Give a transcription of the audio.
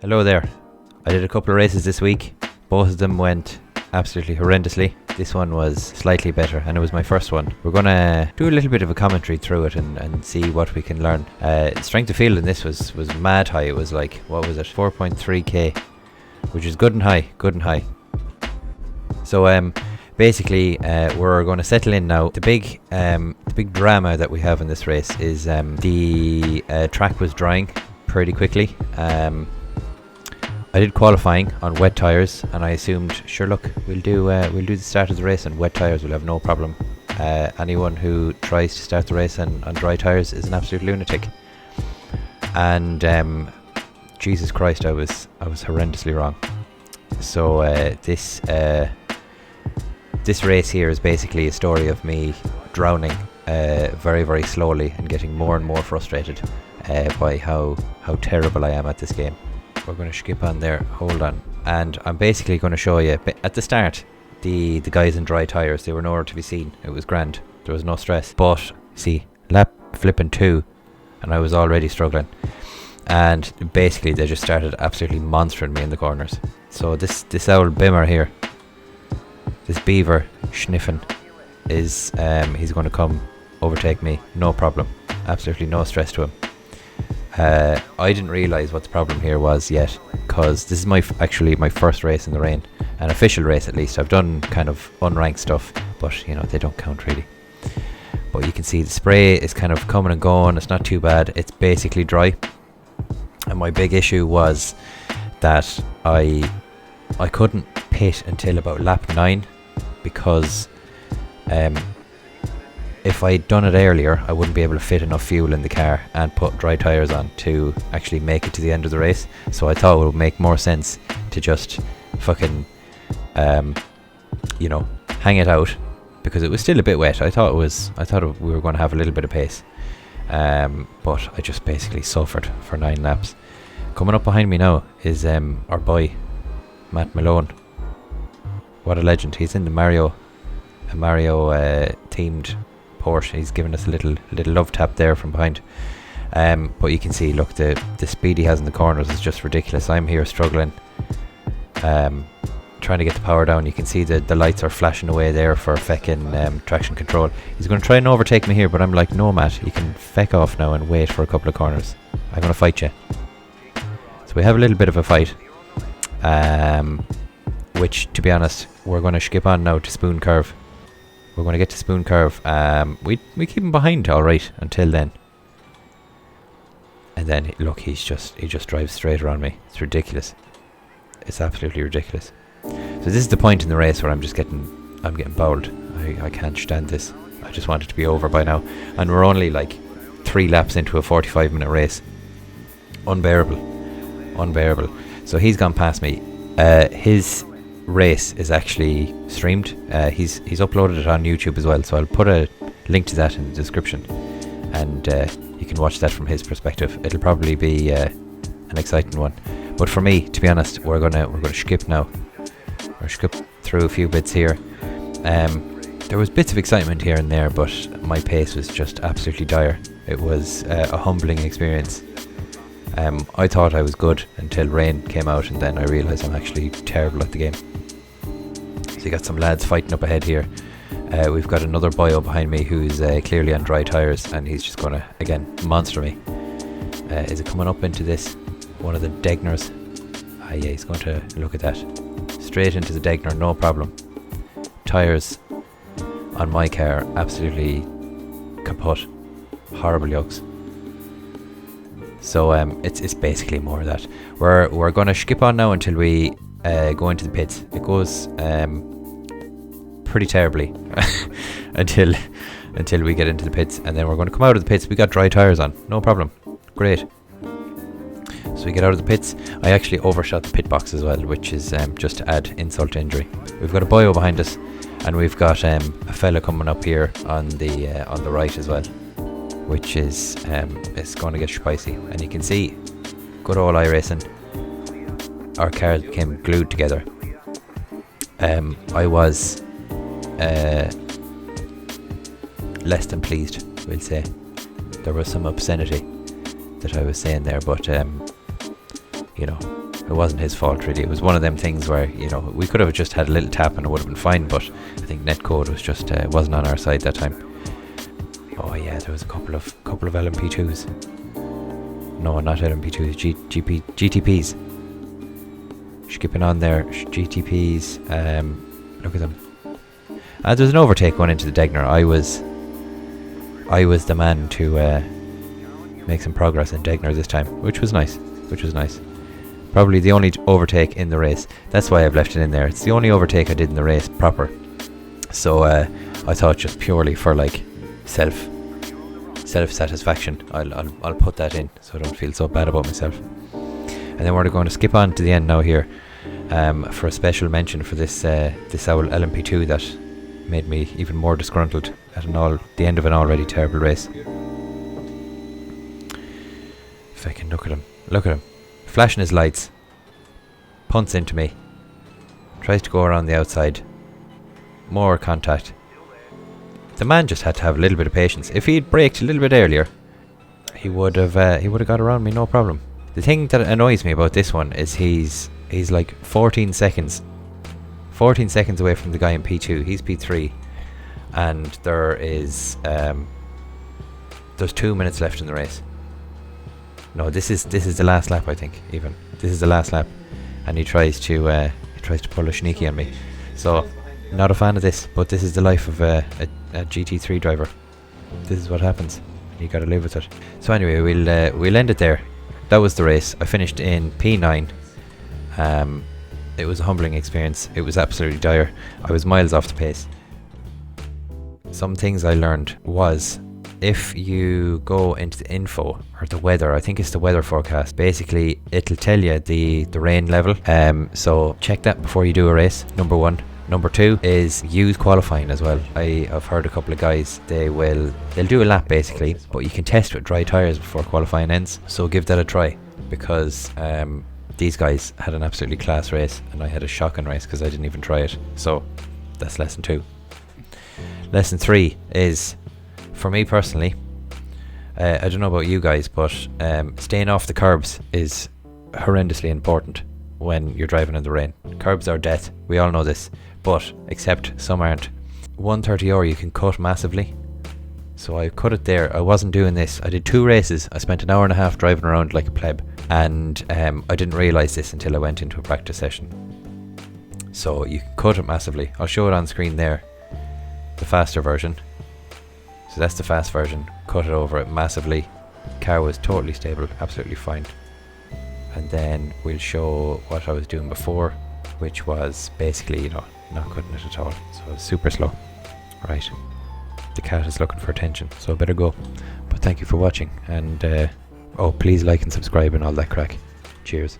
Hello there. I did a couple of races this week. Both of them went absolutely horrendously. This one was slightly better and it was my first one. We're going to do a little bit of a commentary through it and see what we can learn. Strength of field in this was mad high. It was like, what was it, 4.3k, which is good and high. So basically we're going to settle in now. The big drama that we have in this race is the track was drying pretty quickly. I did qualifying on wet tyres, and I assumed, sure, look, we'll do the start of the race on wet tyres. We'll have no problem. Anyone who tries to start the race on dry tyres is an absolute lunatic. And Jesus Christ, I was horrendously wrong. So this race here is basically a story of me drowning very, very slowly and getting more and more frustrated by how terrible I am at this game. We're going to skip on there, hold on, and I'm basically going to show you at the start the guys in dry tyres. They were nowhere to be seen. It was grand, there was no stress, but see, lap flipping 2 and I was already struggling, and basically they just started absolutely monstering me in the corners. So this old bimmer here, this beaver sniffing, is he's going to come overtake me, no problem, absolutely no stress to him. I didn't realise what the problem here was yet, because this is actually my first race in the rain, an official race at least. I've done kind of unranked stuff, but you know, they don't count really. But you can see the spray is kind of coming and going. It's not too bad. It's basically dry, and my big issue was that I couldn't pit until about lap 9, because if I'd done it earlier, I wouldn't be able to fit enough fuel in the car and put dry tyres on to actually make it to the end of the race. So I thought it would make more sense to just fucking, hang it out, because it was still a bit wet. I thought we were going to have a little bit of pace, but I just basically suffered for 9 laps. Coming up behind me now is our boy Malone. What a legend! He's in the Mario themed Porsche. He's giving us a little love tap there from behind. But you can see, look, the speed he has in the corners is just ridiculous. I'm here struggling, trying to get the power down. You can see the lights are flashing away there for fecking traction control. He's going to try and overtake me here, but I'm like, no, Matt, you can feck off now and wait for a couple of corners. I'm going to fight you. So we have a little bit of a fight, which, to be honest, we're going to skip on now to Spoon Curve. We're going to get to Spoon Curve. We keep him behind all right until then, and then look, he just drives straight around me. It's ridiculous. It's absolutely ridiculous. So this is the point in the race where I'm getting bowled. I can't stand this. I just want it to be over by now, and we're only like 3 laps into a 45-minute race. Unbearable. So he's gone past me. His race is actually streamed. He's uploaded it on YouTube as well, so I'll put a link to that in the description, and you can watch that from his perspective. It'll probably be an exciting one, but for me, to be honest, we're gonna skip now. We're skip through a few bits here. There was bits of excitement here and there, but my pace was just absolutely dire. It was a humbling experience. I thought I was good until rain came out, and then I realised I'm actually terrible at the game. So you got some lads fighting up ahead here. We've got another boyo behind me who's clearly on dry tyres, and he's just going to, again, monster me. Is it coming up into this, one of the Degners? Ah yeah, he's going to look at that. Straight into the Degner, no problem. Tyres on my car, absolutely kaput. Horrible yucks. So it's basically more of that. We're going to skip on now until we go into the pits. It goes pretty terribly until we get into the pits, and then we're going to come out of the pits. We got dry tyres on, no problem, great. So we get out of the pits. I actually overshot the pit box as well, which is just to add insult to injury. We've got a boyo behind us, and we've got a fella coming up here on the right as well, which is it's going to get spicy. And you can see, good old iRacing, our cars became glued together. I was less than pleased, we'll say. There was some obscenity that I was saying there, but you know, it wasn't his fault really. It was one of them things where, you know, we could have just had a little tap and it would have been fine, but I think netcode was just wasn't on our side that time. Oh yeah, there was a couple of LMP2s. No, not LMP2s, GTPs. Skipping on there, GTPs. Look at them. There's an overtake going into the Degner. I was the man to make some progress in Degner this time, which was nice. Probably the only overtake in the race. That's why I've left it in there. It's the only overtake I did in the race proper. So I thought just purely for like self-satisfaction, I'll put that in so I don't feel so bad about myself. And then we're going to skip on to the end now here, for a special mention for this old LMP2 that made me even more disgruntled at the end of an already terrible race. If I can look at him, flashing his lights, punts into me, tries to go around the outside, more contact. The man just had to have a little bit of patience. If he'd braked a little bit earlier, he would have got around me no problem. The thing that annoys me about this one is he's like 14 seconds away from the guy in P2. He's P3, and there's 2 minutes left in the race. No, this is the last lap, I think. Even this is the last lap, and he tries to pull a sneaky on me. So, not a fan of this, but this is the life of a GT3 driver. This is what happens. You got to live with it. So anyway, we'll end it there. That was the race. I finished in P9. It was a humbling experience. It was absolutely dire. I was miles off the pace. Some things I learned was, if you go into the info or the weather, I think it's the weather forecast, basically it'll tell you the rain level. So check that before you do a race, number one. Number two is use qualifying as well. I've heard a couple of guys, they'll do a lap basically, but you can test with dry tyres before qualifying ends. So give that a try, because these guys had an absolutely class race and I had a shocking race because I didn't even try it. So that's lesson 2. Lesson 3 is, for me personally, I don't know about you guys, but staying off the curbs is horrendously important when you're driving in the rain. Curbs are death, we all know this, but except some aren't. 130R you can cut massively, so I cut it there. I wasn't doing this. I did 2 races. I spent an hour and a half driving around like a pleb, and I didn't realise this until I went into a practice session. So you can cut it massively. I'll show it on screen there, the faster version. So that's the fast version. Cut it over it massively. Car was totally stable, absolutely fine. And then we'll show what I was doing before, which was basically, not cutting it at all. So it was super slow. Right, the cat is looking for attention, so I better go. But thank you for watching, and please like and subscribe and all that crack. Cheers.